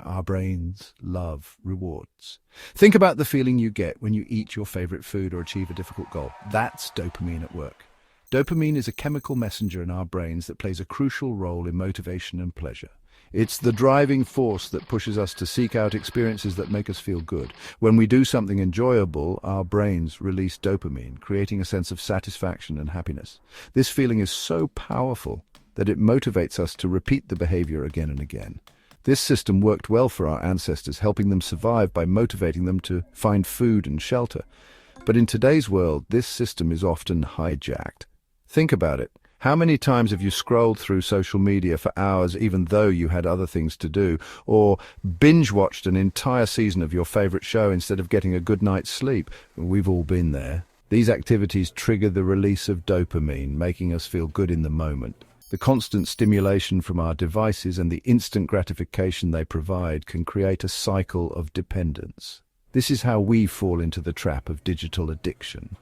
Our brains love rewards. Think about the feeling you get when you eat your favorite food or achieve a difficult goal. That's dopamine at work. Dopamine is a chemical messenger in our brains that plays a crucial role in motivation and pleasure. It's the driving force that pushes us to seek out experiences that make us feel good. When we do something enjoyable, our brains release dopamine, creating a sense of satisfaction and happiness. This feeling is so powerful that it motivates us to repeat the behavior again and again. This system worked well for our ancestors, helping them survive by motivating them to find food and shelter. But in today's world, this system is often hijacked. Think about it. How many times have you scrolled through social media for hours even though you had other things to do, or binge-watched an entire season of your favorite show instead of getting a good night's sleep? We've all been there. These activities trigger the release of dopamine, making us feel good in the moment. The constant stimulation from our devices and the instant gratification they provide can create a cycle of dependence. This is how we fall into the trap of digital addiction.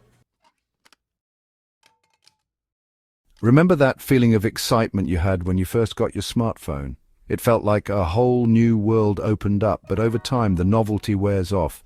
Remember that feeling of excitement you had when you first got your smartphone? It felt like a whole new world opened up, but over time the novelty wears off.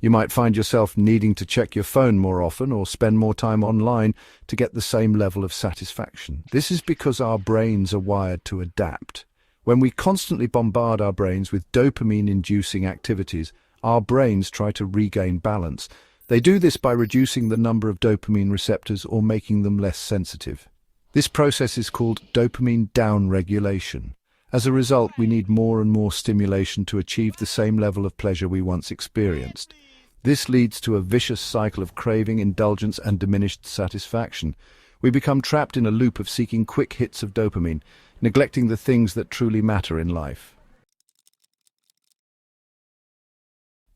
You might find yourself needing to check your phone more often or spend more time online to get the same level of satisfaction. This is because our brains are wired to adapt. When we constantly bombard our brains with dopamine-inducing activities, our brains try to regain balance. They do this by reducing the number of dopamine receptors or making them less sensitive. This process is called dopamine downregulation. As a result, we need more and more stimulation to achieve the same level of pleasure we once experienced. This leads to a vicious cycle of craving, indulgence, and diminished satisfaction. We become trapped in a loop of seeking quick hits of dopamine, neglecting the things that truly matter in life.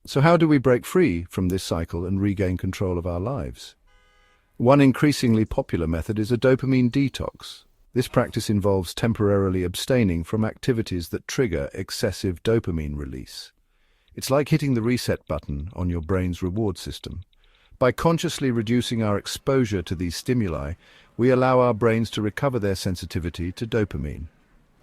So how do we break free from this cycle and regain control of our lives? One increasingly popular method is a dopamine detox. This practice involves temporarily abstaining from activities that trigger excessive dopamine release. It's like hitting the reset button on your brain's reward system. By consciously reducing our exposure to these stimuli, we allow our brains to recover their sensitivity to dopamine.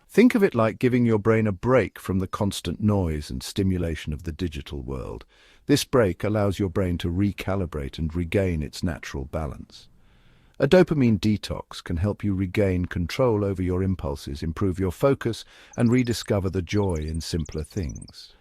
Think of it like giving your brain a break from the constant noise and stimulation of the digital world. This break allows your brain to recalibrate and regain its natural balance. A dopamine detox can help you regain control over your impulses, improve your focus, and rediscover the joy in simpler things.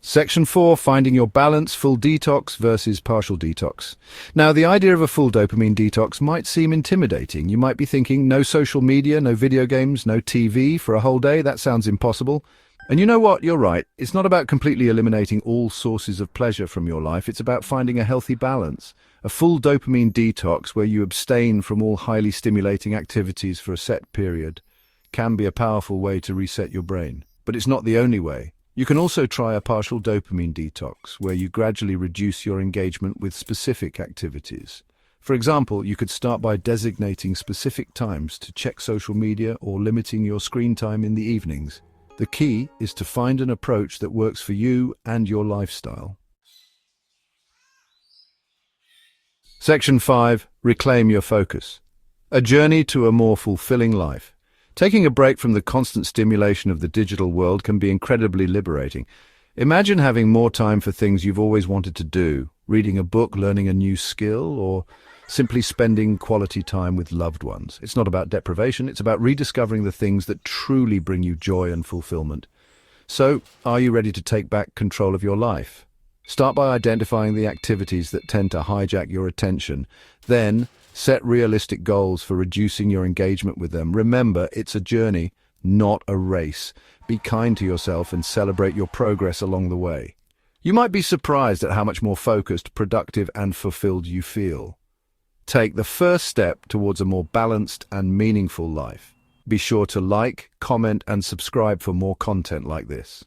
Section 4, finding your balance, full detox versus partial detox. Now, the idea of a full dopamine detox might seem intimidating. You might be thinking, no social media, no video games, no TV for a whole day? That sounds impossible. And you know what? You're right. It's not about completely eliminating all sources of pleasure from your life. It's about finding a healthy balance. A full dopamine detox, where you abstain from all highly stimulating activities for a set period, can be a powerful way to reset your brain. But it's not the only way. You can also try a partial dopamine detox, where you gradually reduce your engagement with specific activities. For example, you could start by designating specific times to check social media or limiting your screen time in the evenings. The key is to find an approach that works for you and your lifestyle. Section 5. Reclaim your focus. A journey to a more fulfilling life. Taking a break from the constant stimulation of the digital world can be incredibly liberating. Imagine having more time for things you've always wanted to do, reading a book, learning a new skill, or simply spending quality time with loved ones. It's not about deprivation, it's about rediscovering the things that truly bring you joy and fulfillment. So, are you ready to take back control of your life? Start by identifying the activities that tend to hijack your attention. Then, set realistic goals for reducing your engagement with them. Remember, it's a journey, not a race. Be kind to yourself and celebrate your progress along the way. You might be surprised at how much more focused, productive, and fulfilled you feel. Take the first step towards a more balanced and meaningful life. Be sure to like, comment, and subscribe for more content like this.